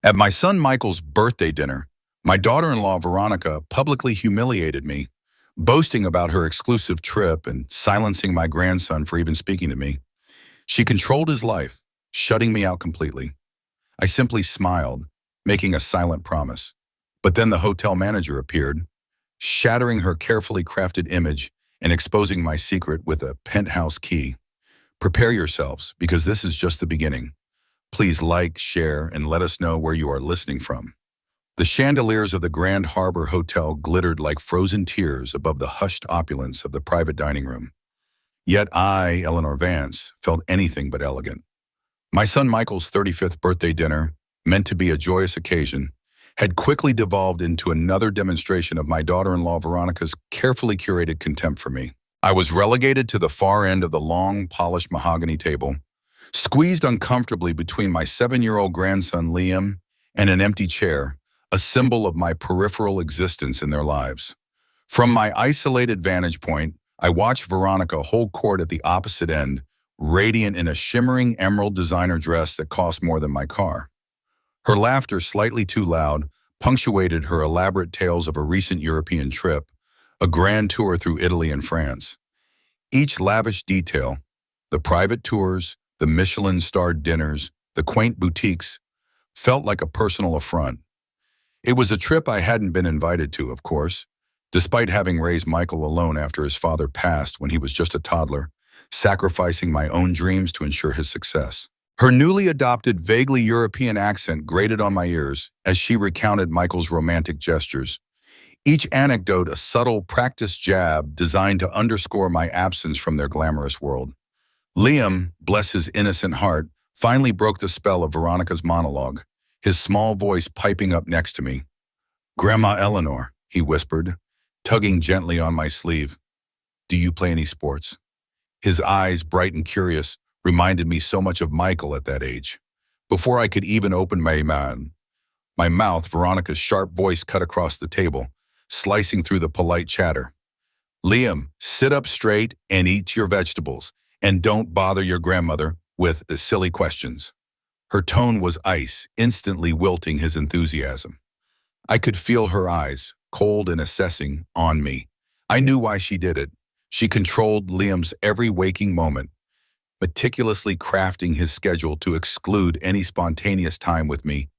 At my son Michael's birthday dinner, my daughter-in-law Veronica publicly humiliated me, boasting about her exclusive trip and silencing my grandson for even speaking to me. She controlled his life, shutting me out completely. I simply smiled, making a silent promise. But then the hotel manager appeared, shattering her carefully crafted image and exposing my secret with a penthouse key. Prepare yourselves, because this is just the beginning. Please like, share, and let us know where you are listening from. The chandeliers of the Grand Harbor Hotel glittered like frozen tears above the hushed opulence of the private dining room. Yet I, Eleanor Vance, felt anything but elegant. My son Michael's 35th birthday dinner, meant to be a joyous occasion, had quickly devolved into another demonstration of my daughter-in-law Veronica's carefully curated contempt for me. I was relegated to the far end of the long, polished mahogany table, squeezed uncomfortably between my 7-year-old grandson Liam and an empty chair, a symbol of my peripheral existence in their lives. From my isolated vantage point, I watched Veronica hold court at the opposite end, radiant in a shimmering emerald designer dress that cost more than my car. Her laughter, slightly too loud, punctuated her elaborate tales of a recent European trip, a grand tour through Italy and France. Each lavish detail, the private tours, the Michelin-starred dinners, the quaint boutiques, felt like a personal affront. It was a trip I hadn't been invited to, of course, despite having raised Michael alone after his father passed when he was just a toddler, sacrificing my own dreams to ensure his success. Her newly adopted, vaguely European accent grated on my ears as she recounted Michael's romantic gestures, each anecdote a subtle, practiced jab designed to underscore my absence from their glamorous world. Liam, bless his innocent heart, finally broke the spell of Veronica's monologue, his small voice piping up next to me. "Grandma Eleanor," he whispered, tugging gently on my sleeve. "Do you play any sports?" His eyes, bright and curious, reminded me so much of Michael at that age. Before I could even open my mouth, Veronica's sharp voice cut across the table, slicing through the polite chatter. "Liam, sit up straight and eat your vegetables, and don't bother your grandmother with the silly questions." Her tone was ice, instantly wilting his enthusiasm. I could feel her eyes, cold and assessing, on me. I knew why she did it. She controlled Liam's every waking moment, meticulously crafting his schedule to exclude any spontaneous time with me,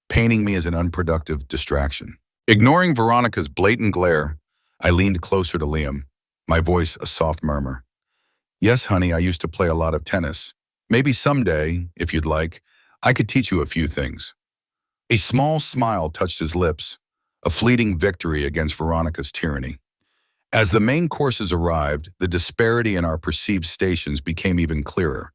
painting me as an unproductive distraction. Ignoring Veronica's blatant glare, I leaned closer to Liam, my voice a soft murmur. "Yes, honey, I used to play a lot of tennis. Maybe someday, if you'd like, I could teach you a few things." A small smile touched his lips, a fleeting victory against Veronica's tyranny. As the main courses arrived, the disparity in our perceived stations became even clearer.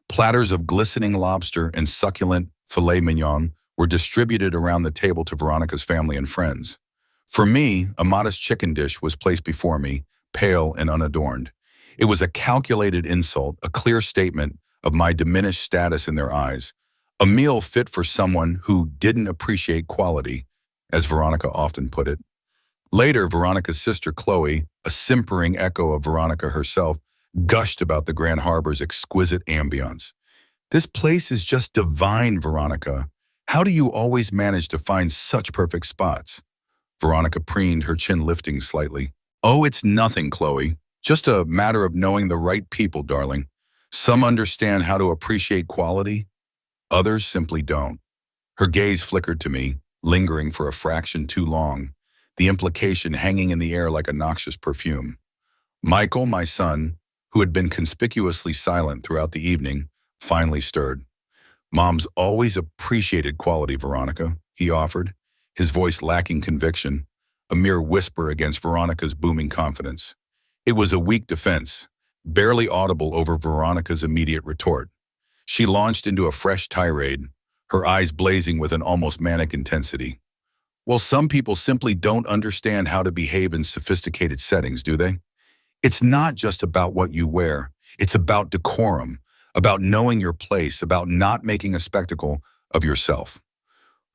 Platters of glistening lobster and succulent filet mignon were distributed around the table to Veronica's family and friends. For me, a modest chicken dish was placed before me, pale and unadorned. It was a calculated insult, a clear statement of my diminished status in their eyes, a meal fit for someone who didn't appreciate quality, as Veronica often put it. Later, Veronica's sister Chloe, a simpering echo of Veronica herself, gushed about the Grand Harbor's exquisite ambience. "This place is just divine, Veronica. How do you always manage to find such perfect spots?" Veronica preened, her chin lifting slightly. "Oh, it's nothing, Chloe. Just a matter of knowing the right people, darling. Some understand how to appreciate quality, others simply don't." Her gaze flickered to me, lingering for a fraction too long, the implication hanging in the air like a noxious perfume. Michael, my son, who had been conspicuously silent throughout the evening, finally stirred. "Mom's always appreciated quality, Veronica," he offered, his voice lacking conviction, a mere whisper against Veronica's booming confidence. It was a weak defense, barely audible over Veronica's immediate retort. She launched into a fresh tirade, her eyes blazing with an almost manic intensity. "Well, some people simply don't understand how to behave in sophisticated settings, do they? It's not just about what you wear. It's about decorum, about knowing your place, about not making a spectacle of yourself."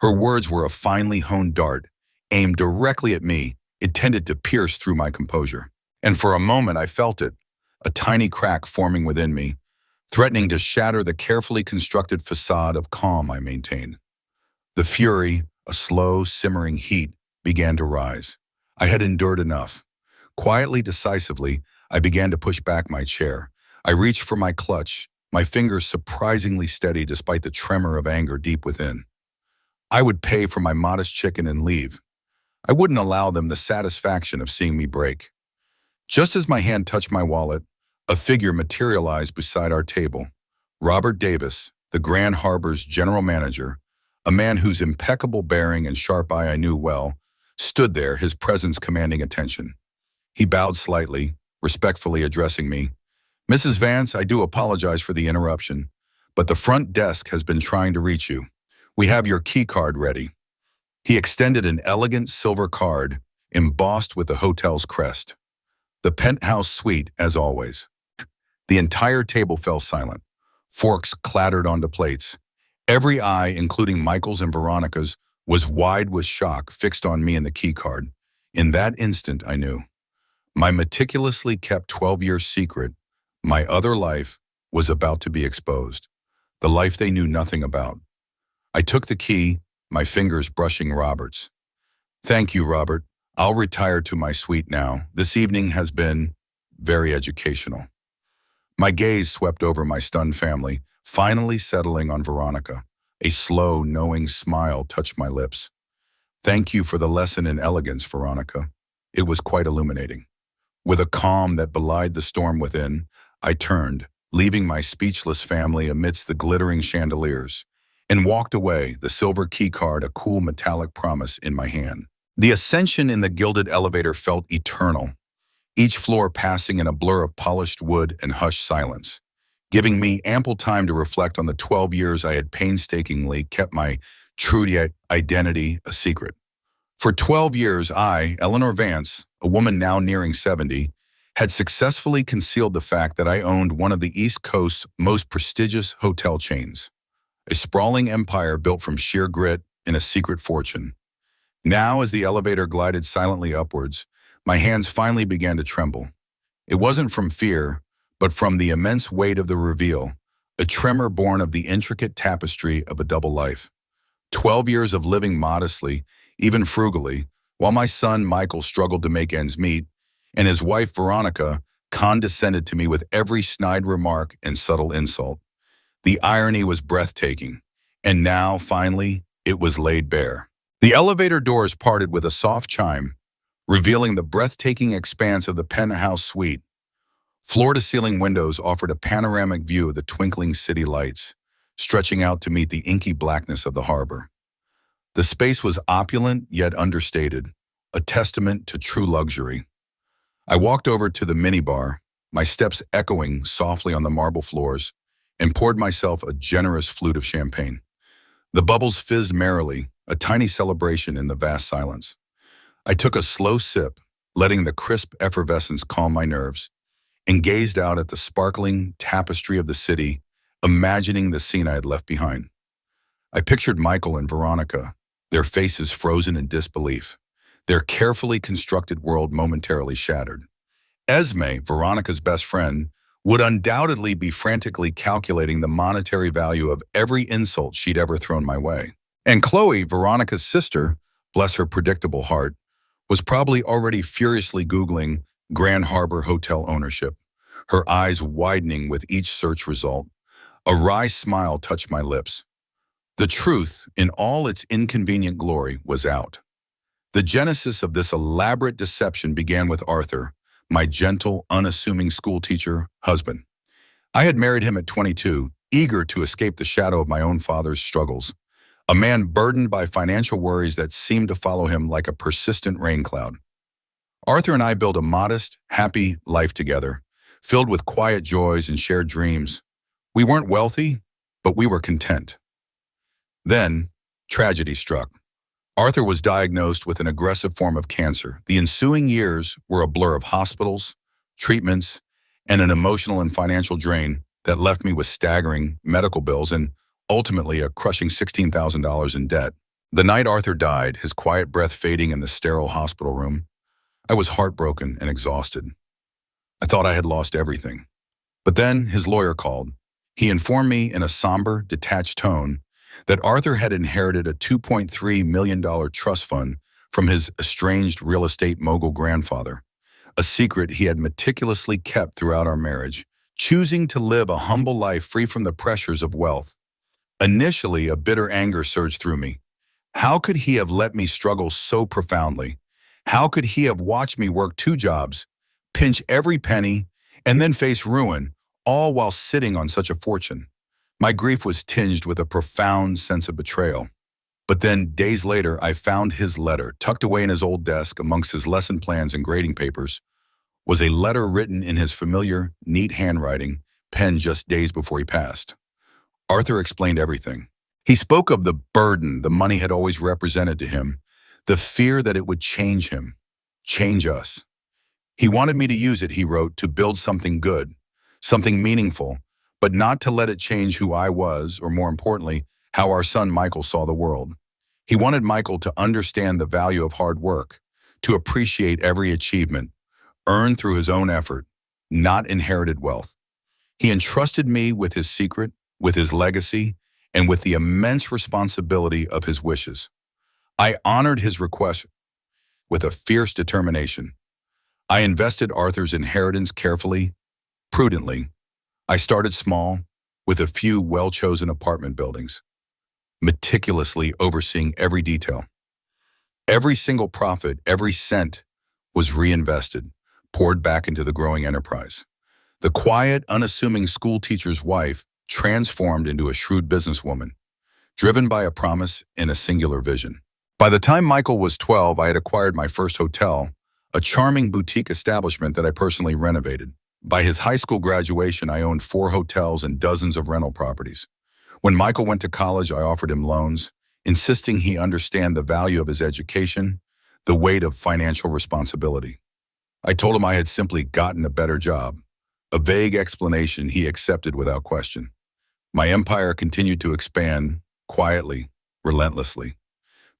Her words were a finely honed dart, aimed directly at me, intended to pierce through my composure. And for a moment I felt it, a tiny crack forming within me, threatening to shatter the carefully constructed facade of calm I maintained. The fury, a slow, simmering heat, began to rise. I had endured enough. Quietly, decisively, I began to push back my chair. I reached for my clutch, my fingers surprisingly steady despite the tremor of anger deep within. I would pay for my modest chicken and leave. I wouldn't allow them the satisfaction of seeing me break. Just as my hand touched my wallet, a figure materialized beside our table. Robert Davis, the Grand Harbor's general manager, a man whose impeccable bearing and sharp eye I knew well, stood there, his presence commanding attention. He bowed slightly, respectfully addressing me. "Mrs. Vance, I do apologize for the interruption, but the front desk has been trying to reach you. We have your key card ready." He extended an elegant silver card embossed with the hotel's crest. The penthouse suite, as always. The entire table fell silent. Forks clattered onto plates. Every eye, including Michael's and Veronica's, was wide with shock, fixed on me and the key card. In that instant, I knew. My meticulously kept 12-year secret, my other life, was about to be exposed. The life they knew nothing about. I took the key, my fingers brushing Robert's. "Thank you, Robert. I'll retire to my suite now. This evening has been very educational." My gaze swept over my stunned family, finally settling on Veronica. A slow, knowing smile touched my lips. "Thank you for the lesson in elegance, Veronica. It was quite illuminating." With a calm that belied the storm within, I turned, leaving my speechless family amidst the glittering chandeliers, and walked away, the silver key card a cool metallic promise in my hand. The ascension in the gilded elevator felt eternal, each floor passing in a blur of polished wood and hushed silence, giving me ample time to reflect on the 12 years I had painstakingly kept my true identity a secret. For 12 years, I, Eleanor Vance, a woman now nearing 70, had successfully concealed the fact that I owned one of the East Coast's most prestigious hotel chains, a sprawling empire built from sheer grit and a secret fortune. Now, as the elevator glided silently upwards, my hands finally began to tremble. It wasn't from fear, but from the immense weight of the reveal, a tremor born of the intricate tapestry of a double life. 12 years of living modestly, even frugally, while my son Michael struggled to make ends meet, and his wife Veronica condescended to me with every snide remark and subtle insult. The irony was breathtaking, and now, finally, it was laid bare. The elevator doors parted with a soft chime, revealing the breathtaking expanse of the penthouse suite. Floor-to-ceiling windows offered a panoramic view of the twinkling city lights, stretching out to meet the inky blackness of the harbor. The space was opulent yet understated, a testament to true luxury. I walked over to the minibar, my steps echoing softly on the marble floors, and poured myself a generous flute of champagne. The bubbles fizzed merrily, a tiny celebration in the vast silence. I took a slow sip, letting the crisp effervescence calm my nerves, and gazed out at the sparkling tapestry of the city, imagining the scene I had left behind. I pictured Michael and Veronica, their faces frozen in disbelief, their carefully constructed world momentarily shattered. Esme, Veronica's best friend, would undoubtedly be frantically calculating the monetary value of every insult she'd ever thrown my way. And Chloe, Veronica's sister, bless her predictable heart, was probably already furiously Googling Grand Harbor hotel ownership, her eyes widening with each search result. A wry smile touched my lips. The truth, in all its inconvenient glory, was out. The genesis of this elaborate deception began with Arthur, my gentle, unassuming schoolteacher husband. I had married him at 22, eager to escape the shadow of my own father's struggles, a man burdened by financial worries that seemed to follow him like a persistent rain cloud. Arthur and I built a modest, happy life together, filled with quiet joys and shared dreams. We weren't wealthy, but we were content. Then, tragedy struck. Arthur was diagnosed with an aggressive form of cancer. The ensuing years were a blur of hospitals, treatments, and an emotional and financial drain that left me with staggering medical bills and ultimately a crushing $16,000 in debt. The night Arthur died, his quiet breath fading in the sterile hospital room, I was heartbroken and exhausted. I thought I had lost everything. But then his lawyer called. He informed me in a somber, detached tone that Arthur had inherited a $2.3 million trust fund from his estranged real estate mogul grandfather, a secret he had meticulously kept throughout our marriage, choosing to live a humble life free from the pressures of wealth. Initially, a bitter anger surged through me. How could he have let me struggle so profoundly? How could he have watched me work two jobs, pinch every penny, and then face ruin, all while sitting on such a fortune? My grief was tinged with a profound sense of betrayal. But then, days later, I found his letter, tucked away in his old desk amongst his lesson plans and grading papers, was a letter written in his familiar, neat handwriting, penned just days before he passed. Arthur explained everything. He spoke of the burden the money had always represented to him, the fear that it would change him, change us. He wanted me to use it, he wrote, to build something good, something meaningful, but not to let it change who I was, or more importantly, how our son Michael saw the world. He wanted Michael to understand the value of hard work, to appreciate every achievement, earned through his own effort, not inherited wealth. He entrusted me with his secret, with his legacy, and with the immense responsibility of his wishes. I honored his request with a fierce determination. I invested Arthur's inheritance carefully, prudently. I started small, with a few well-chosen apartment buildings, meticulously overseeing every detail. Every single profit, every cent was reinvested, poured back into the growing enterprise. The quiet, unassuming school teacher's wife transformed into a shrewd businesswoman, driven by a promise and a singular vision. By the time Michael was 12, I had acquired my first hotel, a charming boutique establishment that I personally renovated. By his high school graduation, I owned 4 hotels and dozens of rental properties. When Michael went to college, I offered him loans, insisting he understand the value of his education, the weight of financial responsibility. I told him I had simply gotten a better job, a vague explanation he accepted without question. My empire continued to expand, quietly, relentlessly.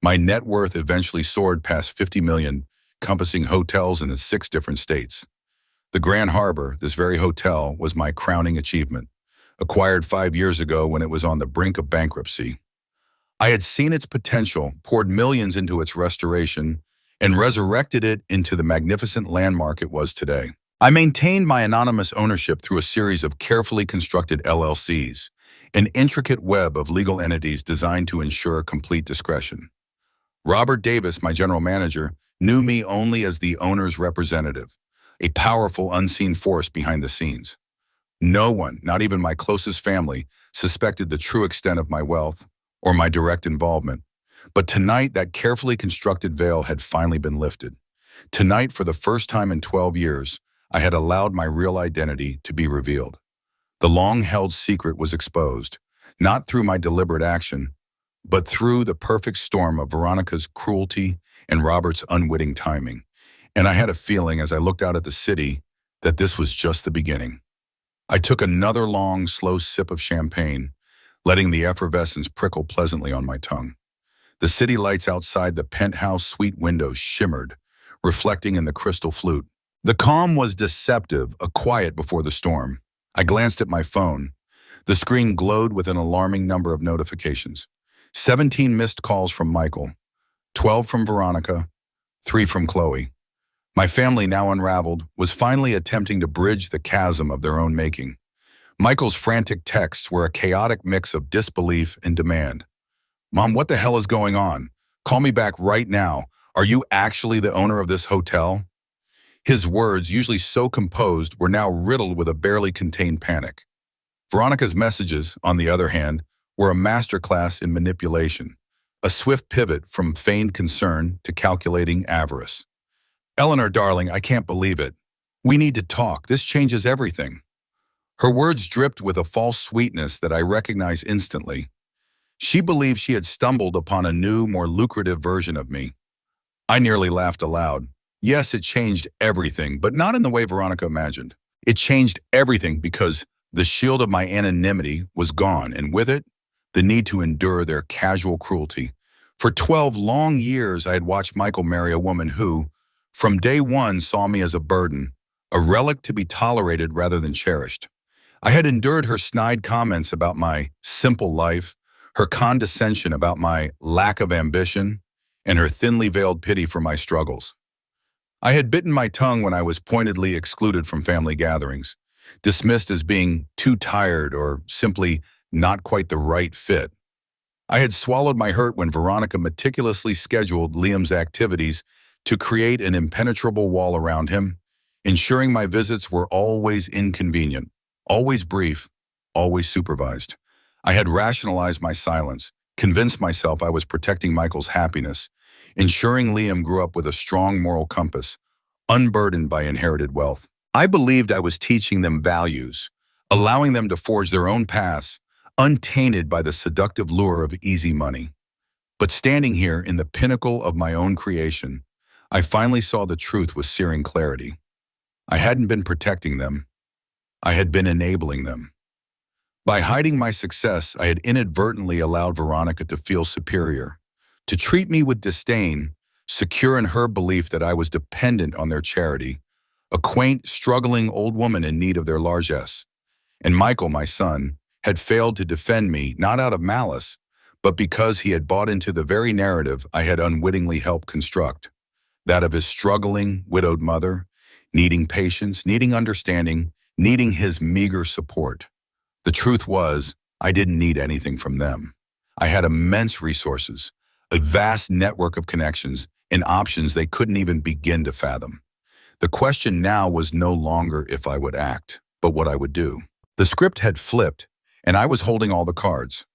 My net worth eventually soared past 50 million, encompassing hotels in 6 different states. The Grand Harbor, this very hotel, was my crowning achievement, acquired 5 years ago when it was on the brink of bankruptcy. I had seen its potential, poured millions into its restoration, and resurrected it into the magnificent landmark it was today. I maintained my anonymous ownership through a series of carefully constructed LLCs, an intricate web of legal entities designed to ensure complete discretion. Robert Davis, my general manager, knew me only as the owner's representative, a powerful unseen force behind the scenes. No one, not even my closest family, suspected the true extent of my wealth or my direct involvement. But tonight, that carefully constructed veil had finally been lifted. Tonight, for the first time in 12 years, I had allowed my real identity to be revealed. The long-held secret was exposed, not through my deliberate action, but through the perfect storm of Veronica's cruelty and Robert's unwitting timing. And I had a feeling as I looked out at the city that this was just the beginning. I took another long, slow sip of champagne, letting the effervescence prickle pleasantly on my tongue. The city lights outside the penthouse suite windows shimmered, reflecting in the crystal flute. The calm was deceptive, a quiet before the storm. I glanced at my phone. The screen glowed with an alarming number of notifications. 17 missed calls from Michael, 12 from Veronica, 3 from Chloe. My family, now unraveled, was finally attempting to bridge the chasm of their own making. Michael's frantic texts were a chaotic mix of disbelief and demand. "Mom, what the hell is going on? Call me back right now. Are you actually the owner of this hotel?" His words, usually so composed, were now riddled with a barely contained panic. Veronica's messages, on the other hand, were a masterclass in manipulation, a swift pivot from feigned concern to calculating avarice. "Eleanor, darling, I can't believe it. We need to talk. This changes everything." Her words dripped with a false sweetness that I recognized instantly. She believed she had stumbled upon a new, more lucrative version of me. I nearly laughed aloud. Yes, it changed everything, but not in the way Veronica imagined. It changed everything because the shield of my anonymity was gone, and with it, the need to endure their casual cruelty. For 12 long years, I had watched Michael marry a woman who, from day one, saw me as a burden, a relic to be tolerated rather than cherished. I had endured her snide comments about my simple life, her condescension about my lack of ambition, and her thinly veiled pity for my struggles. I had bitten my tongue when I was pointedly excluded from family gatherings, dismissed as being too tired or simply not quite the right fit. I had swallowed my hurt when Veronica meticulously scheduled Liam's activities to create an impenetrable wall around him, ensuring my visits were always inconvenient, always brief, always supervised. I had rationalized my silence, convinced myself I was protecting Michael's happiness, ensuring Liam grew up with a strong moral compass, unburdened by inherited wealth. I believed I was teaching them values, allowing them to forge their own paths, untainted by the seductive lure of easy money. But standing here in the pinnacle of my own creation, I finally saw the truth with searing clarity. I hadn't been protecting them. I had been enabling them. By hiding my success, I had inadvertently allowed Veronica to feel superior, to treat me with disdain, secure in her belief that I was dependent on their charity, a quaint, struggling old woman in need of their largesse. And Michael, my son, had failed to defend me not out of malice, but because he had bought into the very narrative I had unwittingly helped construct, that of his struggling, widowed mother, needing patience, needing understanding, needing his meager support. The truth was, I didn't need anything from them. I had immense resources, a vast network of connections, and options they couldn't even begin to fathom. The question now was no longer if I would act, but what I would do. The script had flipped, and I was holding all the cards.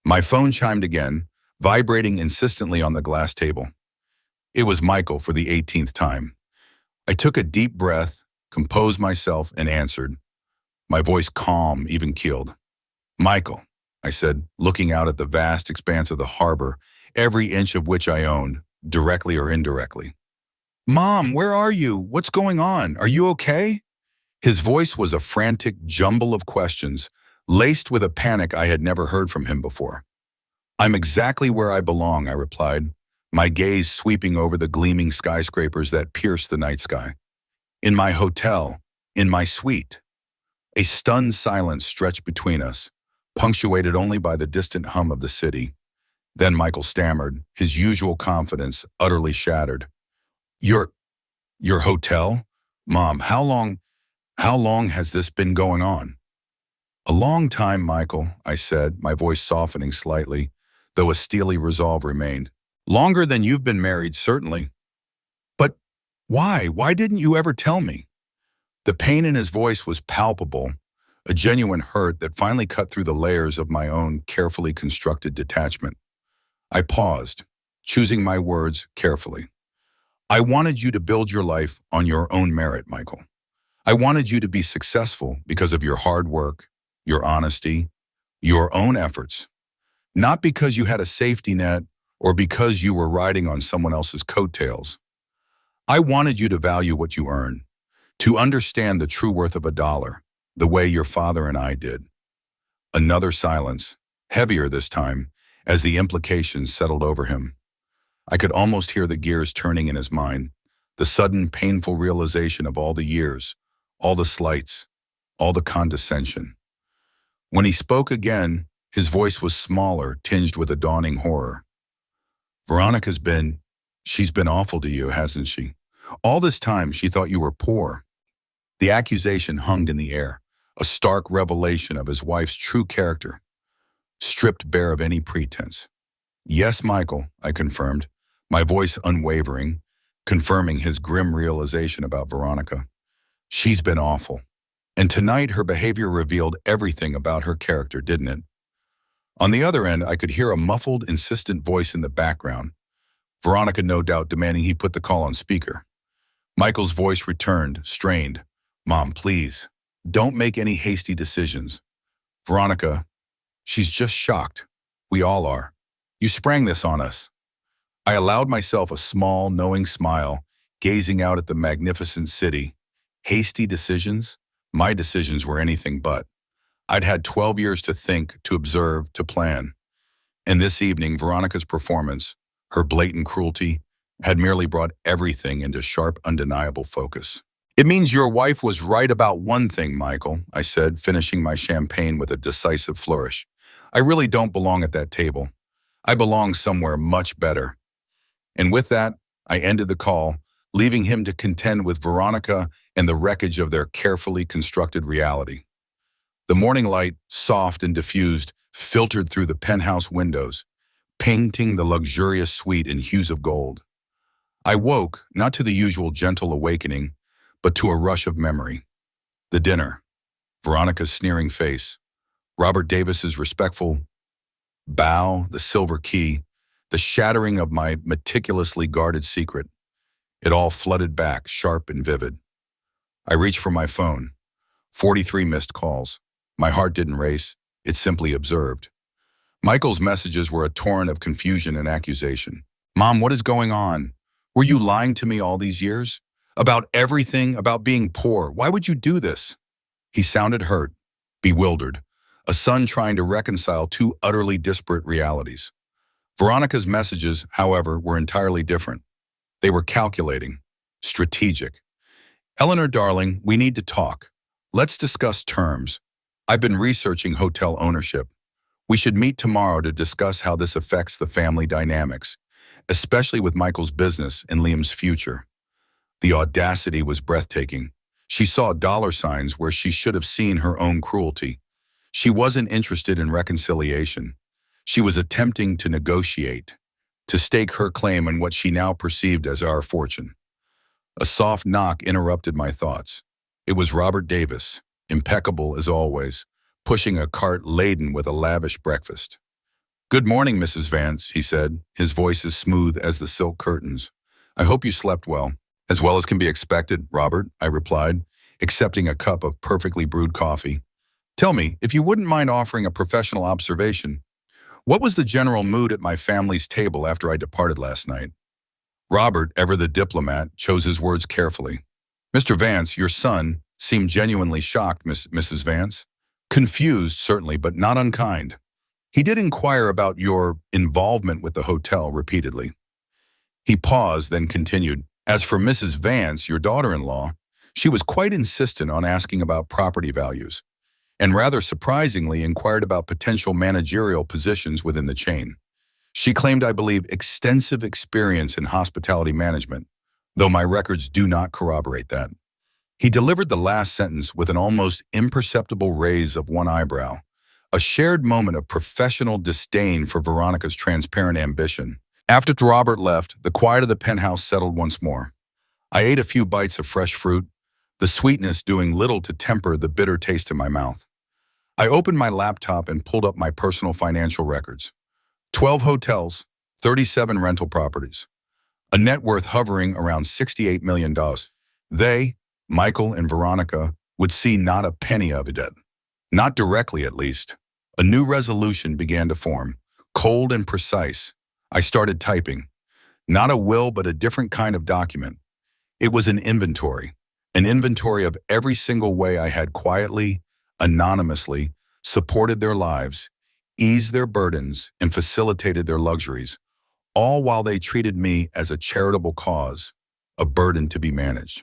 My phone chimed again, vibrating insistently on the glass table. It was Michael for the 18th time. I took a deep breath, composed myself, and answered, my voice calm, even-keeled. Michael, I said, looking out at the vast expanse of the harbor, every inch of which I owned, directly or indirectly. Mom, where are you? What's going on? Are you okay? His voice was a frantic jumble of questions, laced with a panic I had never heard from him before. I'm exactly where I belong, I replied, my gaze sweeping over the gleaming skyscrapers that pierced the night sky. In my hotel, in my suite. A stunned silence stretched between us, punctuated only by the distant hum of the city. Then Michael stammered, his usual confidence utterly shattered. Your hotel? Mom, how long has this been going on? A long time, Michael, I said, my voice softening slightly, though a steely resolve remained. Longer than you've been married, certainly. But why? Why didn't you ever tell me? The pain in his voice was palpable, a genuine hurt that finally cut through the layers of my own carefully constructed detachment. I paused, choosing my words carefully. I wanted you to build your life on your own merit, Michael. I wanted you to be successful because of your hard work, your honesty, your own efforts, not because you had a safety net or because you were riding on someone else's coattails. I wanted you to value what you earn, to understand the true worth of a dollar, the way your father and I did. Another silence, heavier this time, as the implications settled over him. I could almost hear the gears turning in his mind, the sudden painful realization of all the years, all the slights, all the condescension. When he spoke again, his voice was smaller, tinged with a dawning horror. She's been awful to you, hasn't she? All this time she thought you were poor. The accusation hung in the air, a stark revelation of his wife's true character, stripped bare of any pretense. Yes, Michael, I confirmed, my voice unwavering, confirming his grim realization about Veronica. She's been awful. And tonight her behavior revealed everything about her character, didn't it? On the other end, I could hear a muffled, insistent voice in the background. Veronica, no doubt, demanding he put the call on speaker. Michael's voice returned, strained. Mom, please, don't make any hasty decisions. Veronica, she's just shocked. We all are. You sprang this on us. I allowed myself a small, knowing smile, gazing out at the magnificent city. Hasty decisions? My decisions were anything but. I'd had 12 years to think, to observe, to plan. And this evening, Veronica's performance, her blatant cruelty, had merely brought everything into sharp, undeniable focus. It means your wife was right about one thing, Michael, I said, finishing my champagne with a decisive flourish. I really don't belong at that table. I belong somewhere much better. And with that, I ended the call, leaving him to contend with Veronica and the wreckage of their carefully constructed reality. The morning light, soft and diffused, filtered through the penthouse windows, painting the luxurious suite in hues of gold. I woke, not to the usual gentle awakening, but to a rush of memory. The dinner, Veronica's sneering face, Robert Davis's respectful bow, the silver key, the shattering of my meticulously guarded secret. It all flooded back, sharp and vivid. I reached for my phone. 43 missed calls. My heart didn't race. It simply observed. Michael's messages were a torrent of confusion and accusation. Mom, what is going on? Were you lying to me all these years? About everything, about being poor. Why would you do this? He sounded hurt, bewildered, a son trying to reconcile two utterly disparate realities. Veronica's messages, however, were entirely different. They were calculating, strategic. Eleanor, darling, we need to talk. Let's discuss terms. I've been researching hotel ownership. We should meet tomorrow to discuss how this affects the family dynamics, especially with Michael's business and Liam's future. The audacity was breathtaking. She saw dollar signs where she should have seen her own cruelty. She wasn't interested in reconciliation. She was attempting to negotiate, to stake her claim on what she now perceived as our fortune. A soft knock interrupted my thoughts. It was Robert Davis, impeccable as always, pushing a cart laden with a lavish breakfast. "Good morning, Mrs. Vance," he said, his voice as smooth as the silk curtains. "I hope you slept well." "As well as can be expected, Robert," I replied, accepting a cup of perfectly brewed coffee. "Tell me, if you wouldn't mind offering a professional observation, what was the general mood at my family's table after I departed last night?" Robert, ever the diplomat, chose his words carefully. "Mr. Vance, your son, seemed genuinely shocked, Mrs. Vance. Confused, certainly, but not unkind. He did inquire about your involvement with the hotel repeatedly." He paused, then continued, "As for Mrs. Vance, your daughter-in-law, she was quite insistent on asking about property values, and rather surprisingly inquired about potential managerial positions within the chain. She claimed, I believe, extensive experience in hospitality management, though my records do not corroborate that." He delivered the last sentence with an almost imperceptible raise of one eyebrow, a shared moment of professional disdain for Veronica's transparent ambition. After Robert left, the quiet of the penthouse settled once more. I ate a few bites of fresh fruit, the sweetness doing little to temper the bitter taste in my mouth. I opened my laptop and pulled up my personal financial records. 12 hotels, 37 rental properties, a net worth hovering around $68 million. They, Michael and Veronica, would see not a penny of it. Not directly, at least. A new resolution began to form, cold and precise. I started typing. Not a will, but a different kind of document. It was an inventory of every single way I had quietly, anonymously, supported their lives, eased their burdens, and facilitated their luxuries, all while they treated me as a charitable cause, a burden to be managed.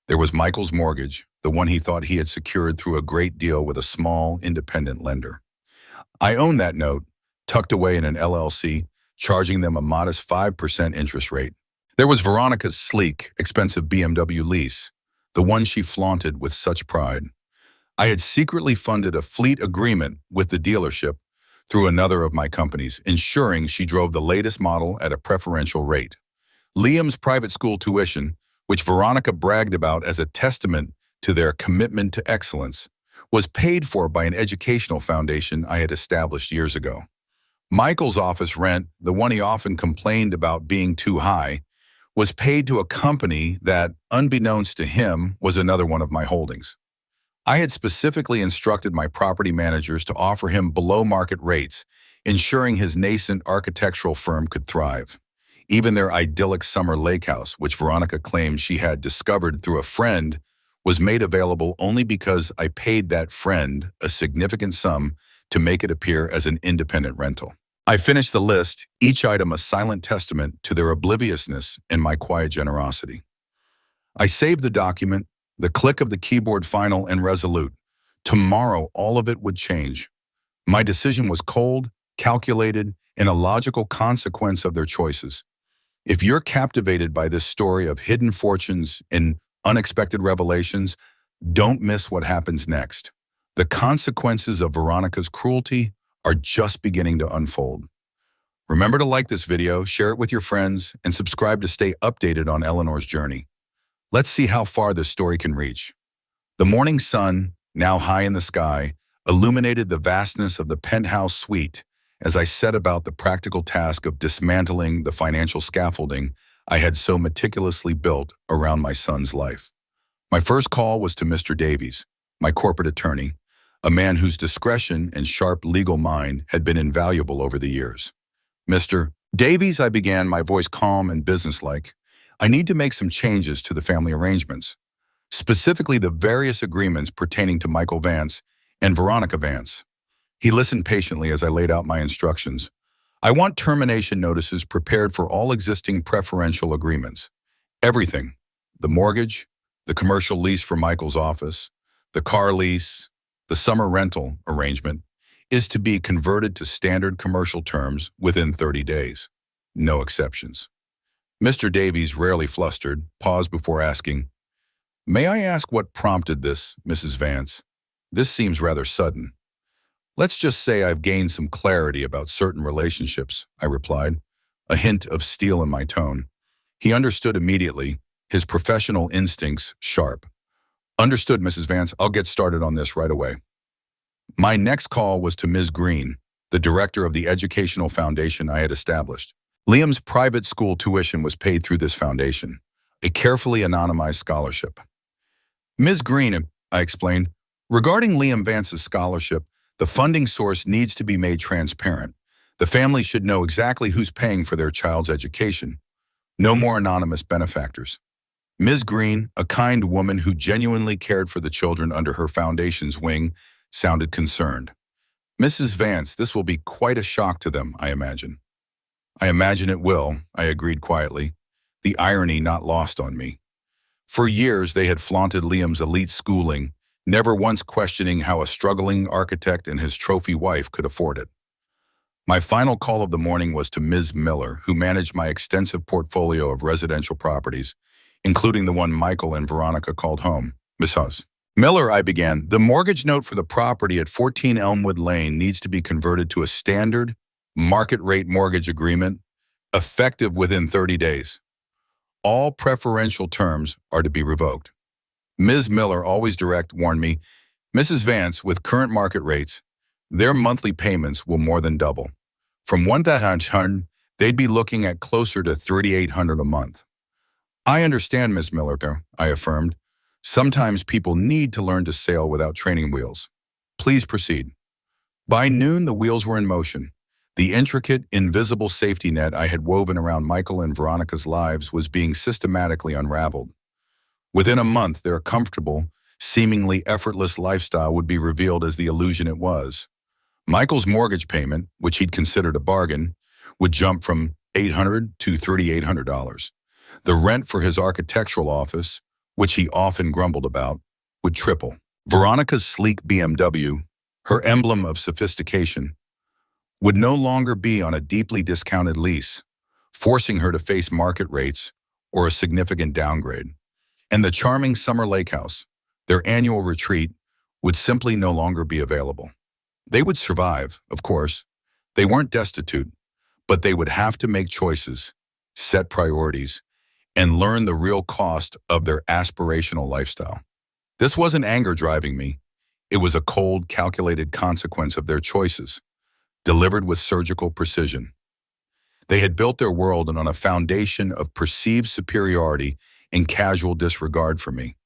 There was Michael's mortgage, the one he thought he had secured through a great deal with a small, independent lender. I owned that note, tucked away in an LLC, charging them a modest 5% interest rate. There was Veronica's sleek, expensive BMW lease, the one she flaunted with such pride. I had secretly funded a fleet agreement with the dealership through another of my companies, ensuring she drove the latest model at a preferential rate. Liam's private school tuition, which Veronica bragged about as a testament to their commitment to excellence, was paid for by an educational foundation I had established years ago. Michael's office rent, the one he often complained about being too high, was paid to a company that, unbeknownst to him, was another one of my holdings. I had specifically instructed my property managers to offer him below-market rates, ensuring his nascent architectural firm could thrive. Even their idyllic summer lake house, which Veronica claimed she had discovered through a friend, was made available only because I paid that friend a significant sum to make it appear as an independent rental. I finished the list, each item a silent testament to their obliviousness and my quiet generosity. I saved the document, the click of the keyboard final and resolute. Tomorrow, all of it would change. My decision was cold, calculated, and a logical consequence of their choices. If you're captivated by this story of hidden fortunes and unexpected revelations, don't miss what happens next. The consequences of Veronica's cruelty are just beginning to unfold. Remember to like this video, share it with your friends, and subscribe to stay updated on Eleanor's journey. Let's see how far this story can reach. The morning sun, now high in the sky, illuminated the vastness of the penthouse suite as I set about the practical task of dismantling the financial scaffolding I had so meticulously built around my son's life. My first call was to Mr. Davies, my corporate attorney, a man whose discretion and sharp legal mind had been invaluable over the years. Mr. Davies, I began, my voice calm and businesslike. I need to make some changes to the family arrangements, specifically the various agreements pertaining to Michael Vance and Veronica Vance. He listened patiently as I laid out my instructions. I want termination notices prepared for all existing preferential agreements. Everything: the mortgage, the commercial lease for Michael's office, the car lease, the summer rental arrangement, is to be converted to standard commercial terms within 30 days. No exceptions. Mr. Davies, rarely flustered, paused before asking, "May I ask what prompted this, Mrs. Vance? This seems rather sudden." "Let's just say I've gained some clarity about certain relationships," I replied, a hint of steel in my tone. He understood immediately, his professional instincts sharp. "Understood, Mrs. Vance. I'll get started on this right away." My next call was to Ms. Green, the director of the educational foundation I had established. Liam's private school tuition was paid through this foundation, a carefully anonymized scholarship. "Ms. Green," I explained, "regarding Liam Vance's scholarship, the funding source needs to be made transparent. The family should know exactly who's paying for their child's education. No more anonymous benefactors." Ms. Green, a kind woman who genuinely cared for the children under her foundation's wing, sounded concerned. "Mrs. Vance, this will be quite a shock to them, I imagine." "I imagine it will," I agreed quietly, the irony not lost on me. For years, they had flaunted Liam's elite schooling, never once questioning how a struggling architect and his trophy wife could afford it. My final call of the morning was to Ms. Miller, who managed my extensive portfolio of residential properties, including the one Michael and Veronica called home. "Mrs. Miller," I began, "the mortgage note for the property at 14 Elmwood Lane needs to be converted to a standard, market-rate mortgage agreement, effective within 30 days. All preferential terms are to be revoked." Ms. Miller, always direct, warned me, "Mrs. Vance, with current market rates, their monthly payments will more than double. From 1,000, they'd be looking at closer to 3,800 a month." "I understand, Ms. Miller," I affirmed. "Sometimes people need to learn to sail without training wheels. Please proceed." By noon, the wheels were in motion. The intricate, invisible safety net I had woven around Michael and Veronica's lives was being systematically unraveled. Within a month, their comfortable, seemingly effortless lifestyle would be revealed as the illusion it was. Michael's mortgage payment, which he'd considered a bargain, would jump from $800 to $3,800. The rent for his architectural office, which he often grumbled about, would triple. Veronica's sleek BMW, her emblem of sophistication, would no longer be on a deeply discounted lease, forcing her to face market rates or a significant downgrade. And the charming summer lake house, their annual retreat, would simply no longer be available. They would survive, of course. They weren't destitute, but they would have to make choices, set priorities, and learn the real cost of their aspirational lifestyle. This wasn't anger driving me. It was a cold, calculated consequence of their choices, delivered with surgical precision. They had built their world on a foundation of perceived superiority and casual disregard for me.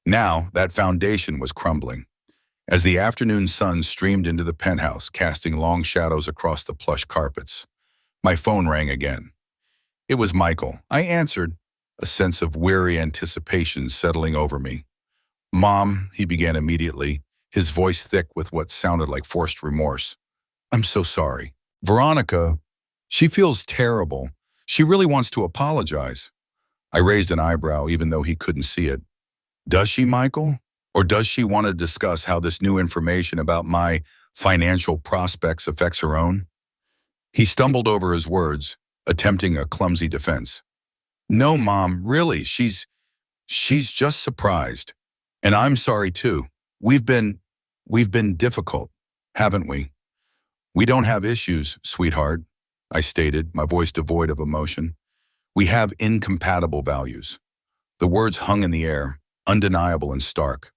Now, that foundation was crumbling. As the afternoon sun streamed into the penthouse, casting long shadows across the plush carpets, my phone rang again. It was Michael. I answered, a sense of weary anticipation settling over me. "Mom," he began immediately, his voice thick with what sounded like forced remorse. "I'm so sorry. Veronica, she feels terrible. She really wants to apologize." I raised an eyebrow, even though he couldn't see it. "Does she, Michael? Or does she want to discuss how this new information about my financial prospects affects her own? He stumbled over his words, attempting a clumsy defense. No, Mom, really, she's just surprised. And I'm sorry too. We've been, we've been difficult, haven't we? We don't have issues, sweetheart, I stated, my voice devoid of emotion. We have incompatible values. The words hung in the air, undeniable and stark.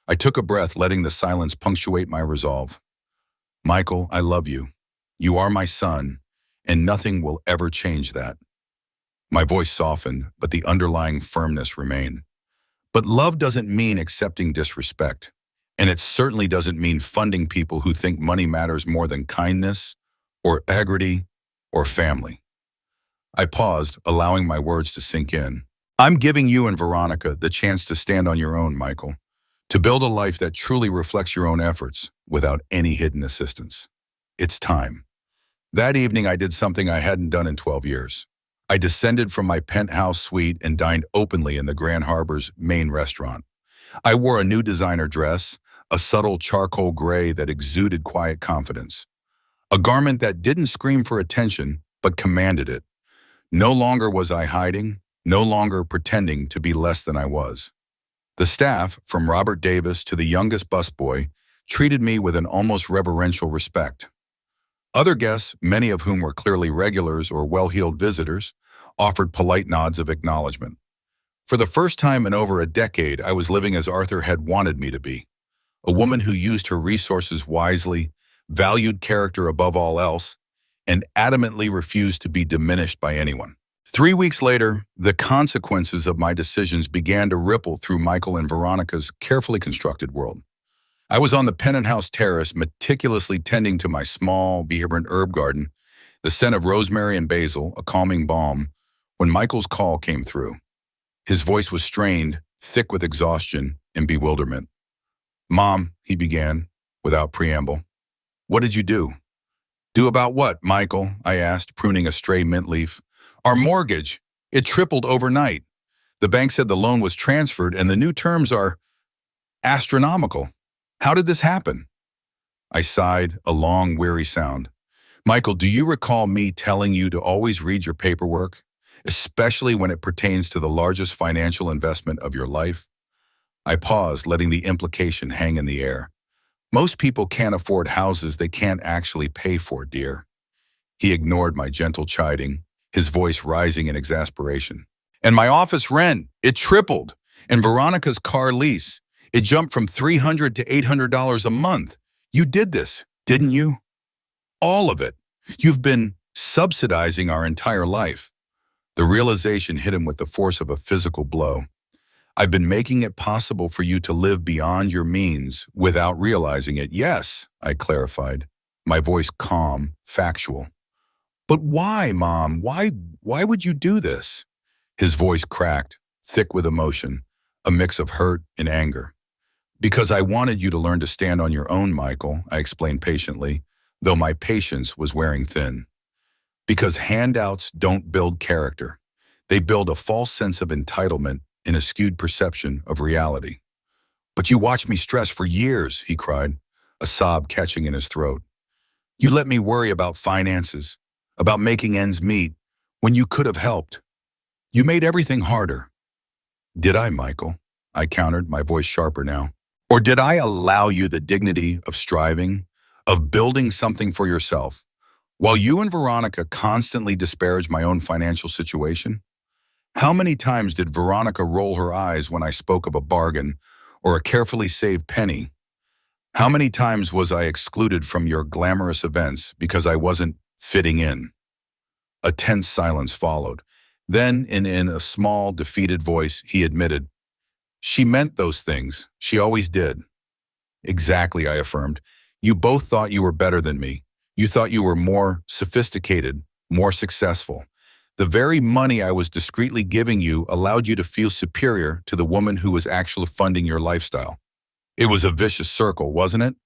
I took a breath, letting the silence punctuate my resolve. Michael, I love you. You are my son, and nothing will ever change that. My voice softened, but the underlying firmness remained. But love doesn't mean accepting disrespect, and it certainly doesn't mean funding people who think money matters more than kindness, or integrity, or family. I paused, allowing my words to sink in. I'm giving you and Veronica the chance to stand on your own, Michael, to build a life that truly reflects your own efforts without any hidden assistance. It's time. That evening, I did something I hadn't done in 12 years. I descended from my penthouse suite and dined openly in the Grand Harbor's main restaurant. I wore a new designer dress, a subtle charcoal gray that exuded quiet confidence. A garment that didn't scream for attention, but commanded it. No longer was I hiding, no longer pretending to be less than I was. The staff, from Robert Davis to the youngest busboy, treated me with an almost reverential respect. Other guests, many of whom were clearly regulars or well-heeled visitors, offered polite nods of acknowledgement. For the first time in over a decade, I was living as Arthur had wanted me to be, a woman who used her resources wisely, valued character above all else, and adamantly refused to be diminished by anyone. 3 weeks later, the consequences of my decisions began to ripple through Michael and Veronica's carefully constructed world. I was on the Pennant House terrace, meticulously tending to my small, vibrant herb garden, the scent of rosemary and basil, a calming balm, when Michael's call came through. His voice was strained, thick with exhaustion and bewilderment. Mom, he began, without preamble. What did you do? Do about what, Michael? I asked, pruning a stray mint leaf. Our mortgage. It tripled overnight. The bank said the loan was transferred and the new terms are astronomical. How did this happen? I sighed, a long, weary sound. Michael, do you recall me telling you to always read your paperwork, especially when it pertains to the largest financial investment of your life? I paused, letting the implication hang in the air. Most people can't afford houses they can't actually pay for, dear. He ignored my gentle chiding, his voice rising in exasperation. And my office rent, it tripled. And Veronica's car lease, it jumped from $300 to $800 a month. You did this, didn't you? All of it. You've been subsidizing our entire life. The realization hit him with the force of a physical blow. I've been making it possible for you to live beyond your means without realizing it. Yes, I clarified, my voice calm, factual. But why, Mom? Why would you do this? His voice cracked, thick with emotion, a mix of hurt and anger. Because I wanted you to learn to stand on your own, Michael, I explained patiently, though my patience was wearing thin. Because handouts don't build character. They build a false sense of entitlement and a skewed perception of reality. But you watched me stress for years, he cried, a sob catching in his throat. You let me worry about finances, about making ends meet, when you could have helped. You made everything harder. Did I, Michael? I countered, my voice sharper now. Or did I allow you the dignity of striving, of building something for yourself, while you and Veronica constantly disparaged my own financial situation? How many times did Veronica roll her eyes when I spoke of a bargain or a carefully saved penny? How many times was I excluded from your glamorous events because I wasn't fitting in? A tense silence followed. Then, in a small, defeated voice, he admitted, she meant those things. She always did. Exactly, I affirmed. You both thought you were better than me. You thought you were more sophisticated, more successful. The very money I was discreetly giving you allowed you to feel superior to the woman who was actually funding your lifestyle. It was a vicious circle, wasn't it?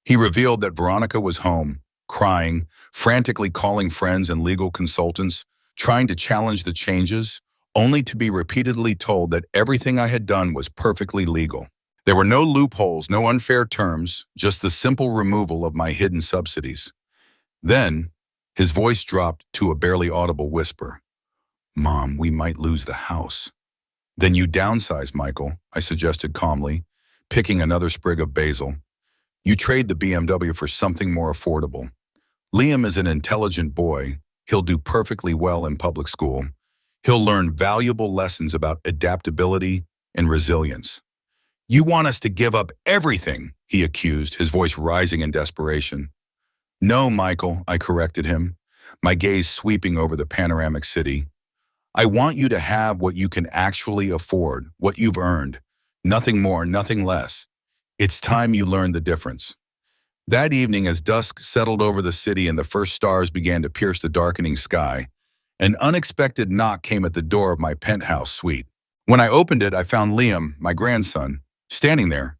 He revealed that Veronica was home, crying, frantically calling friends and legal consultants, trying to challenge the changes, only to be repeatedly told that everything I had done was perfectly legal. There were no loopholes, no unfair terms, just the simple removal of my hidden subsidies. Then, his voice dropped to a barely audible whisper. Mom, we might lose the house. Then you downsize, Michael, I suggested calmly, picking another sprig of basil. You trade the BMW for something more affordable. Liam is an intelligent boy. He'll do perfectly well in public school. He'll learn valuable lessons about adaptability and resilience. You want us to give up everything, he accused, his voice rising in desperation. No, Michael, I corrected him, my gaze sweeping over the panoramic city. I want you to have what you can actually afford, what you've earned. Nothing more, nothing less. It's time you learn the difference. That evening, as dusk settled over the city and the first stars began to pierce the darkening sky, an unexpected knock came at the door of my penthouse suite. When I opened it, I found Liam, my grandson, standing there,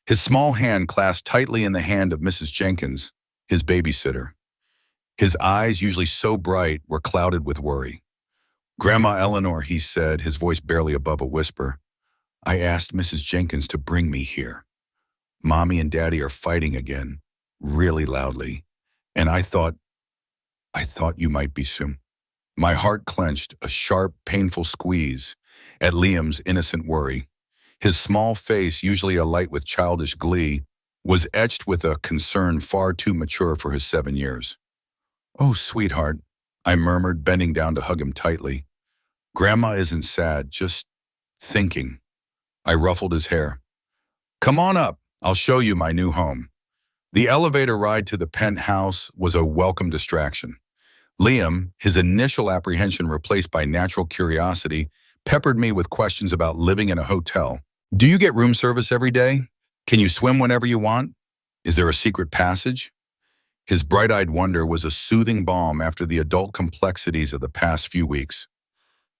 his small hand clasped tightly in the hand of Mrs. Jenkins, his babysitter. His eyes, usually so bright, were clouded with worry. Grandma Eleanor, he said, his voice barely above a whisper, I asked Mrs. Jenkins to bring me here. Mommy and Daddy are fighting again, really loudly, and I thought you might be soon. My heart clenched, a sharp, painful squeeze at Liam's innocent worry. His small face, usually alight with childish glee, was etched with a concern far too mature for his 7 years. Oh, sweetheart, I murmured, bending down to hug him tightly. Grandma isn't sad, just thinking. I ruffled his hair. Come on up, I'll show you my new home. The elevator ride to the penthouse was a welcome distraction. Liam, his initial apprehension replaced by natural curiosity, peppered me with questions about living in a hotel. Do you get room service every day? Can you swim whenever you want? Is there a secret passage? His bright-eyed wonder was a soothing balm after the adult complexities of the past few weeks.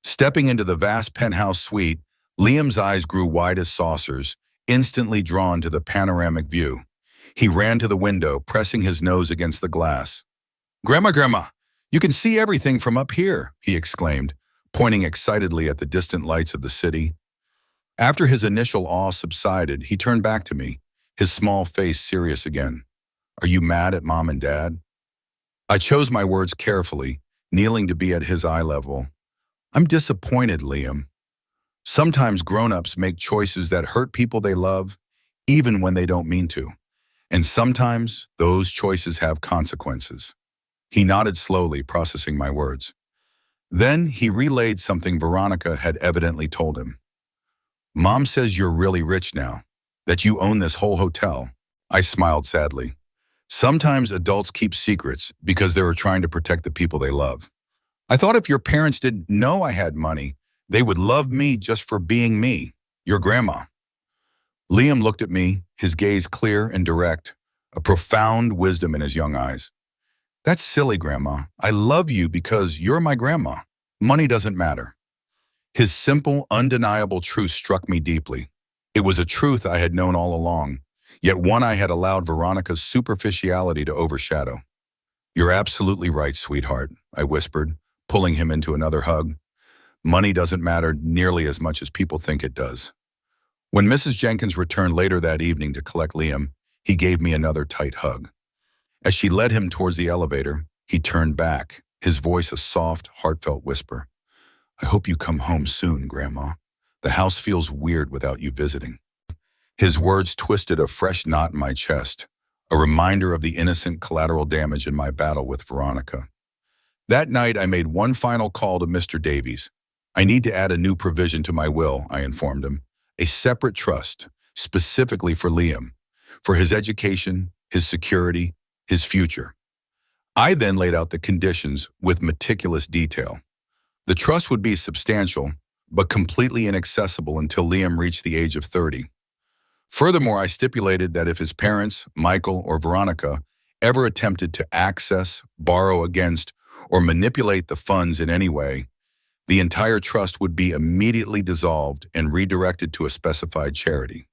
Stepping into the vast penthouse suite, Liam's eyes grew wide as saucers, instantly drawn to the panoramic view. He ran to the window, pressing his nose against the glass. Grandma, you can see everything from up here, he exclaimed, pointing excitedly at the distant lights of the city. After his initial awe subsided, he turned back to me, his small face serious again. Are you mad at Mom and Dad? I chose my words carefully, kneeling to be at his eye level. I'm disappointed, Liam. Sometimes grown-ups make choices that hurt people they love, even when they don't mean to. And sometimes those choices have consequences. He nodded slowly, processing my words. Then he relayed something Veronica had evidently told him. Mom says you're really rich now, that you own this whole hotel. I smiled sadly. Sometimes adults keep secrets because they were trying to protect the people they love. I thought if your parents didn't know I had money, they would love me just for being me, your grandma. Liam looked at me, his gaze clear and direct, a profound wisdom in his young eyes. That's silly, Grandma. I love you because you're my grandma. Money doesn't matter. His simple, undeniable truth struck me deeply. It was a truth I had known all along, yet one I had allowed Veronica's superficiality to overshadow. You're absolutely right, sweetheart, I whispered, pulling him into another hug. Money doesn't matter nearly as much as people think it does. When Mrs. Jenkins returned later that evening to collect Liam, he gave me another tight hug. As she led him towards the elevator, he turned back, his voice a soft, heartfelt whisper. I hope you come home soon, Grandma. The house feels weird without you visiting. His words twisted a fresh knot in my chest, a reminder of the innocent collateral damage in my battle with Veronica. That night, I made one final call to Mr. Davies. I need to add a new provision to my will, I informed him. A separate trust, specifically for Liam, for his education, his security, his future. I then laid out the conditions with meticulous detail. The trust would be substantial, but completely inaccessible until Liam reached the age of 30. Furthermore, I stipulated that if his parents, Michael or Veronica, ever attempted to access, borrow against, or manipulate the funds in any way, the entire trust would be immediately dissolved and redirected to a specified charity.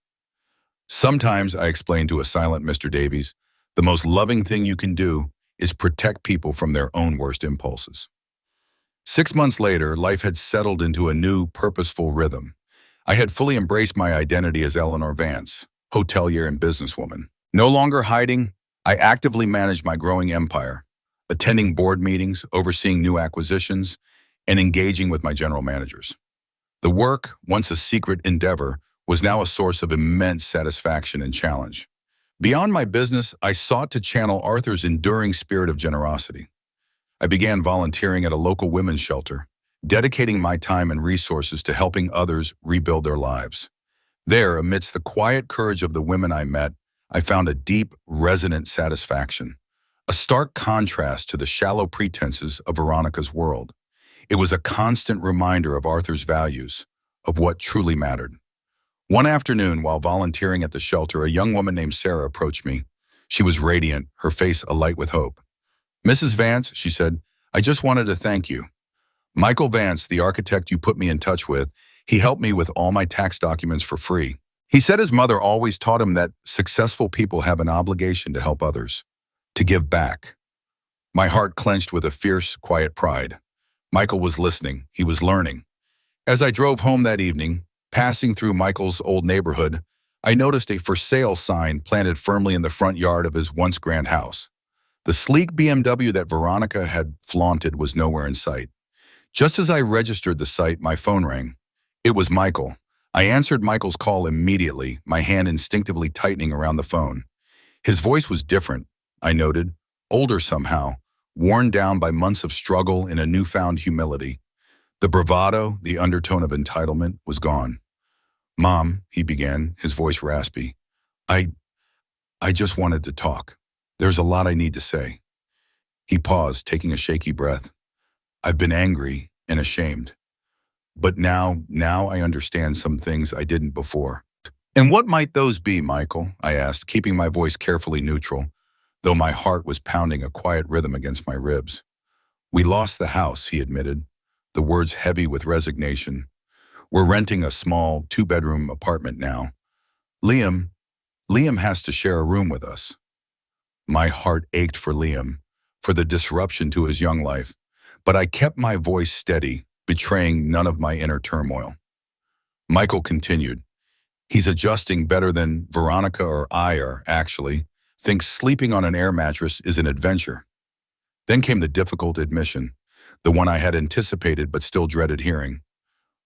Sometimes, I explained to a silent Mr. Davies, the most loving thing you can do is protect people from their own worst impulses. 6 months later, life had settled into a new, purposeful rhythm. I had fully embraced my identity as Eleanor Vance, hotelier and businesswoman. No longer hiding, I actively managed my growing empire, attending board meetings, overseeing new acquisitions, and engaging with my general managers. The work, once a secret endeavor, was now a source of immense satisfaction and challenge. Beyond my business, I sought to channel Arthur's enduring spirit of generosity. I began volunteering at a local women's shelter, dedicating my time and resources to helping others rebuild their lives. There, amidst the quiet courage of the women I met, I found a deep, resonant satisfaction, a stark contrast to the shallow pretenses of Veronica's world. It was a constant reminder of Arthur's values, of what truly mattered. One afternoon, while volunteering at the shelter, a young woman named Sarah approached me. She was radiant, her face alight with hope. "Mrs. Vance," she said, "I just wanted to thank you. Michael Vance, the architect you put me in touch with, he helped me with all my tax documents for free. He said his mother always taught him that successful people have an obligation to help others, to give back." My heart clenched with a fierce, quiet pride. Michael was listening. He was learning. As I drove home that evening, passing through Michael's old neighborhood, I noticed a for sale sign planted firmly in the front yard of his once grand house. The sleek BMW that Veronica had flaunted was nowhere in sight. Just as I registered the site, my phone rang. It was Michael. I answered Michael's call immediately, my hand instinctively tightening around the phone. His voice was different, I noted, older somehow, worn down by months of struggle in a newfound humility. The bravado, the undertone of entitlement, was gone. "Mom," he began, his voice raspy, I just wanted to talk. There's a lot I need to say." He paused, taking a shaky breath. "I've been angry and ashamed. But now I understand some things I didn't before." "And what might those be, Michael?" I asked, keeping my voice carefully neutral, though my heart was pounding a quiet rhythm against my ribs. "We lost the house," he admitted, the words heavy with resignation. "We're renting a small, two-bedroom apartment now. Liam has to share a room with us." My heart ached for Liam, for the disruption to his young life, but I kept my voice steady, betraying none of my inner turmoil. Michael continued, "He's adjusting better than Veronica or I are, actually. Thinks sleeping on an air mattress is an adventure." Then came the difficult admission, the one I had anticipated but still dreaded hearing.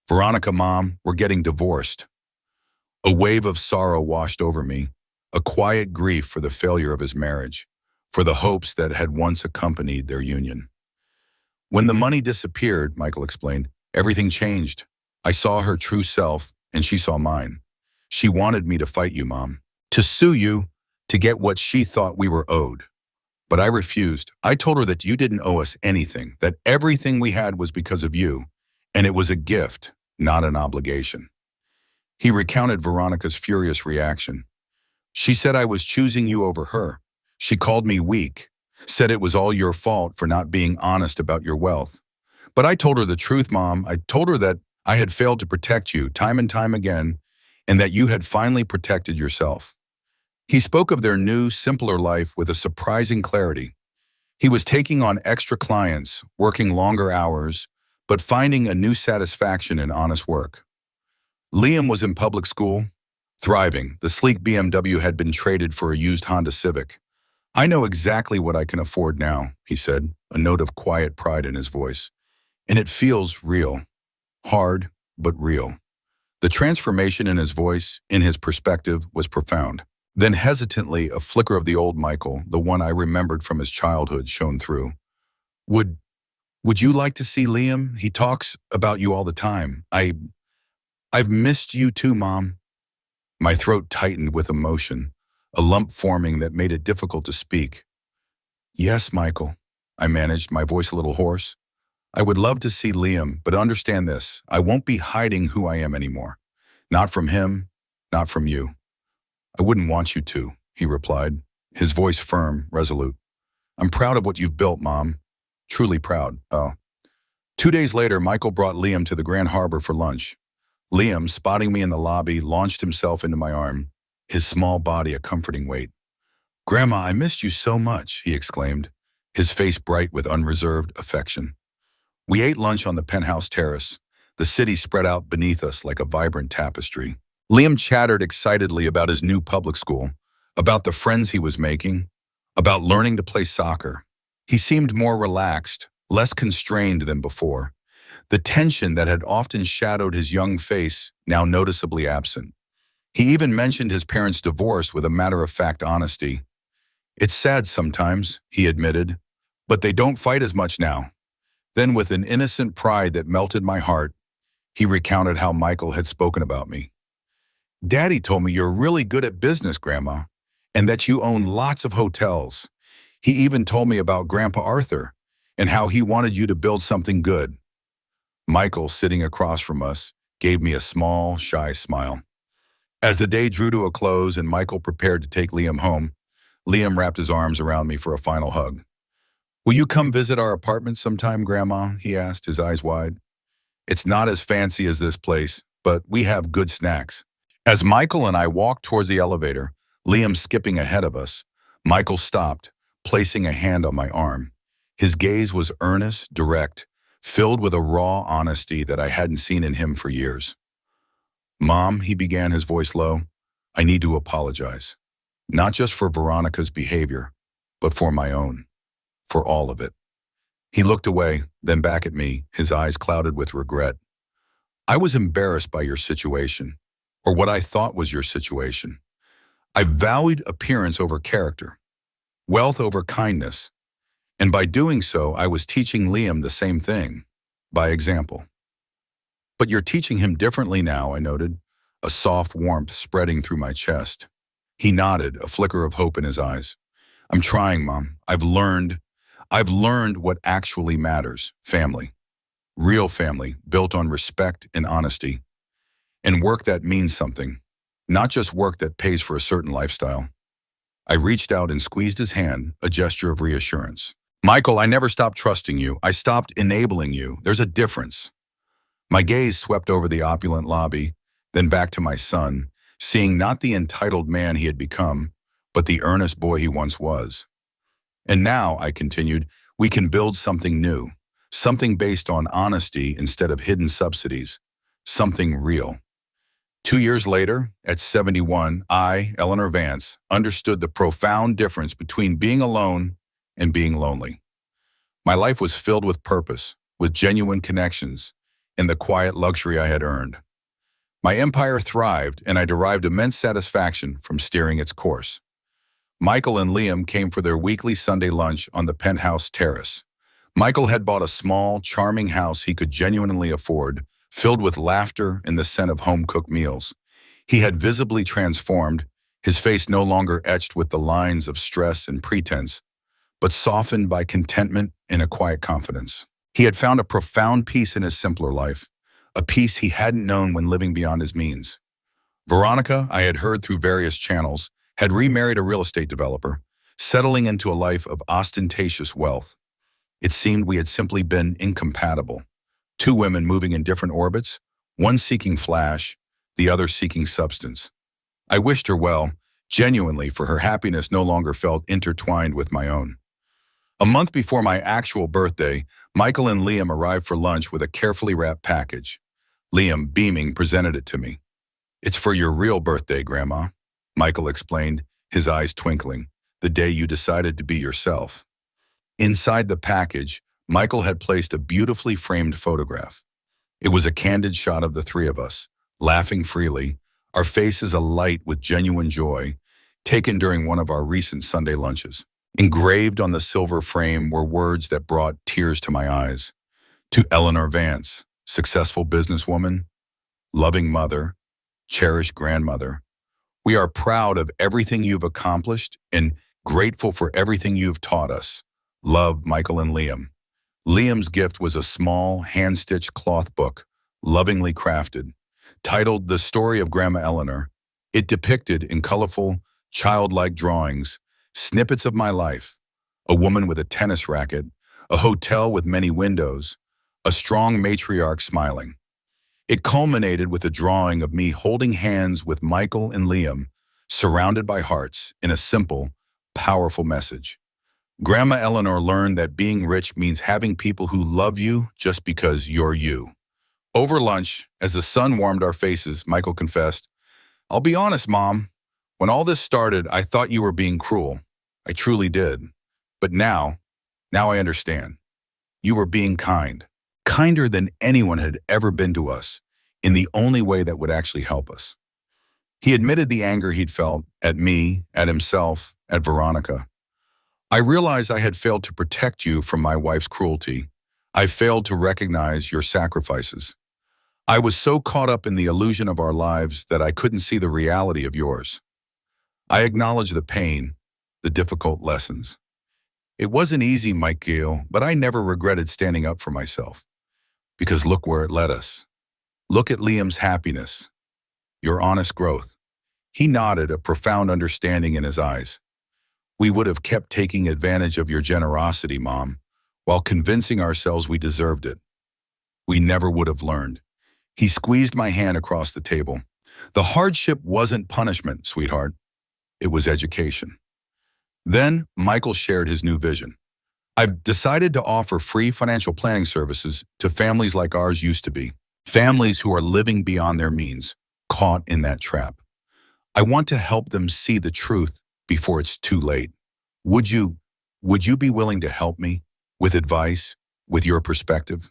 "Veronica, Mom, we're getting divorced." A wave of sorrow washed over me, a quiet grief for the failure of his marriage, for the hopes that had once accompanied their union. "When the money disappeared," Michael explained, "everything changed. I saw her true self, and she saw mine. She wanted me to fight you, Mom, to sue you, to get what she thought we were owed. But I refused. I told her that you didn't owe us anything, that everything we had was because of you, and it was a gift, not an obligation." He recounted Veronica's furious reaction. "She said I was choosing you over her. She called me weak, said it was all your fault for not being honest about your wealth. But I told her the truth, Mom. I told her that I had failed to protect you time and time again, and that you had finally protected yourself." He spoke of their new, simpler life with a surprising clarity. He was taking on extra clients, working longer hours, but finding a new satisfaction in honest work. Liam was in public school, thriving. The sleek BMW had been traded for a used Honda Civic. "I know exactly what I can afford now," he said, a note of quiet pride in his voice. "And it feels real. Hard, but real." The transformation in his voice, in his perspective, was profound. Then hesitantly, a flicker of the old Michael, the one I remembered from his childhood, shone through. Would you like to see Liam? He talks about you all the time. I've missed you too, Mom." My throat tightened with emotion, a lump forming that made it difficult to speak. "Yes, Michael," I managed, my voice a little hoarse. "I would love to see Liam, but understand this, I won't be hiding who I am anymore. Not from him, not from you." "I wouldn't want you to," he replied, his voice firm, resolute. "I'm proud of what you've built, Mom. Truly proud." Oh. 2 days later, Michael brought Liam to the Grand Harbor for lunch. Liam, spotting me in the lobby, launched himself into my arm, his small body a comforting weight. "Grandma, I missed you so much," he exclaimed, his face bright with unreserved affection. We ate lunch on the penthouse terrace, The city spread out beneath us like a vibrant tapestry. Liam chattered excitedly about his new public school, about the friends he was making, about learning to play soccer. He seemed more relaxed, less constrained than before. The tension that had often shadowed his young face now noticeably absent. He even mentioned his parents' divorce with a matter-of-fact honesty. "It's sad sometimes," he admitted, "but they don't fight as much now." Then, with an innocent pride that melted my heart, he recounted how Michael had spoken about me. "Daddy told me you're really good at business, Grandma, and that you own lots of hotels. He even told me about Grandpa Arthur and how he wanted you to build something good." Michael, sitting across from us, gave me a small, shy smile. As the day drew to a close and Michael prepared to take Liam home, Liam wrapped his arms around me for a final hug. "Will you come visit our apartment sometime, Grandma?" he asked, his eyes wide. "It's not as fancy as this place, but we have good snacks." As Michael and I walked towards the elevator, Liam skipping ahead of us, Michael stopped, placing a hand on my arm. His gaze was earnest, direct, filled with a raw honesty that I hadn't seen in him for years. "Mom," he began, his voice low, "I need to apologize. Not just for Veronica's behavior, but for my own. For all of it." He looked away, then back at me, his eyes clouded with regret. "I was embarrassed by your situation, or what I thought was your situation. I valued appearance over character, wealth over kindness, and by doing so, I was teaching Liam the same thing, by example." "But you're teaching him differently now," I noted, a soft warmth spreading through my chest. He nodded, a flicker of hope in his eyes. "I'm trying, Mom. I've learned what actually matters, family. Real family, built on respect and honesty. And work that means something, not just work that pays for a certain lifestyle." I reached out and squeezed his hand, a gesture of reassurance. "Michael, I never stopped trusting you. I stopped enabling you. There's a difference." My gaze swept over the opulent lobby, then back to my son, seeing not the entitled man he had become, but the earnest boy he once was. "And now," I continued, "we can build something new, something based on honesty instead of hidden subsidies, something real." 2 years later, at 71, I, Eleanor Vance, understood the profound difference between being alone and being lonely. My life was filled with purpose, with genuine connections, and the quiet luxury I had earned. My empire thrived, and I derived immense satisfaction from steering its course. Michael and Liam came for their weekly Sunday lunch on the penthouse terrace. Michael had bought a small, charming house he could genuinely afford, filled with laughter and the scent of home-cooked meals. He had visibly transformed, his face no longer etched with the lines of stress and pretense, but softened by contentment and a quiet confidence. He had found a profound peace in his simpler life, a peace he hadn't known when living beyond his means. Veronica, I had heard through various channels, had remarried a real estate developer, settling into a life of ostentatious wealth. It seemed we had simply been incompatible. Two women moving in different orbits, one seeking flash, the other seeking substance. I wished her well, genuinely, for her happiness no longer felt intertwined with my own. A month before my actual birthday, Michael and Liam arrived for lunch with a carefully wrapped package. Liam, beaming, presented it to me. "It's for your real birthday, Grandma," Michael explained, his eyes twinkling, "the day you decided to be yourself." Inside the package, Michael had placed a beautifully framed photograph. It was a candid shot of the three of us, laughing freely, our faces alight with genuine joy, taken during one of our recent Sunday lunches. Engraved on the silver frame were words that brought tears to my eyes. "To Eleanor Vance, successful businesswoman, loving mother, cherished grandmother. We are proud of everything you've accomplished and grateful for everything you've taught us. Love, Michael and Liam." Liam's gift was a small, hand-stitched cloth book, lovingly crafted. Titled The Story of Grandma Eleanor, it depicted in colorful, childlike drawings snippets of my life: a woman with a tennis racket, a hotel with many windows, a strong matriarch smiling. It culminated with a drawing of me holding hands with Michael and Liam, surrounded by hearts, in a simple, powerful message. Grandma Eleanor learned that being rich means having people who love you just because you're you. Over lunch, as the sun warmed our faces, Michael confessed, "I'll be honest, Mom. When all this started, I thought you were being cruel. I truly did. But now I understand. You were being kind. Kinder than anyone had ever been to us, in the only way that would actually help us." He admitted the anger he'd felt at me, at himself, at Veronica. "I realized I had failed to protect you from my wife's cruelty. I failed to recognize your sacrifices. I was so caught up in the illusion of our lives that I couldn't see the reality of yours. I acknowledge the pain, the difficult lessons. It wasn't easy, Mike Gill, but I never regretted standing up for myself. Because look where it led us. Look at Liam's happiness, your honest growth." He nodded, a profound understanding in his eyes. "We would have kept taking advantage of your generosity, Mom, while convincing ourselves we deserved it. We never would have learned." He squeezed my hand across the table. "The hardship wasn't punishment, sweetheart. It was education." Then Michael shared his new vision. "I've decided to offer free financial planning services to families like ours used to be. Families who are living beyond their means, caught in that trap. I want to help them see the truth before it's too late. Would you, would you be willing to help me with advice, with your perspective?"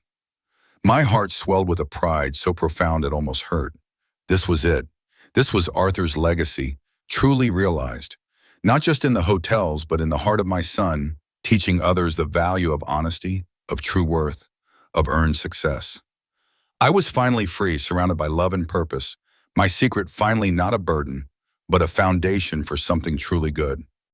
My heart swelled with a pride so profound it almost hurt. This was it. This was Arthur's legacy, truly realized. Not just in the hotels, but in the heart of my son, teaching others the value of honesty, of true worth, of earned success. I was finally free, surrounded by love and purpose, my secret finally not a burden, but a foundation for something truly good.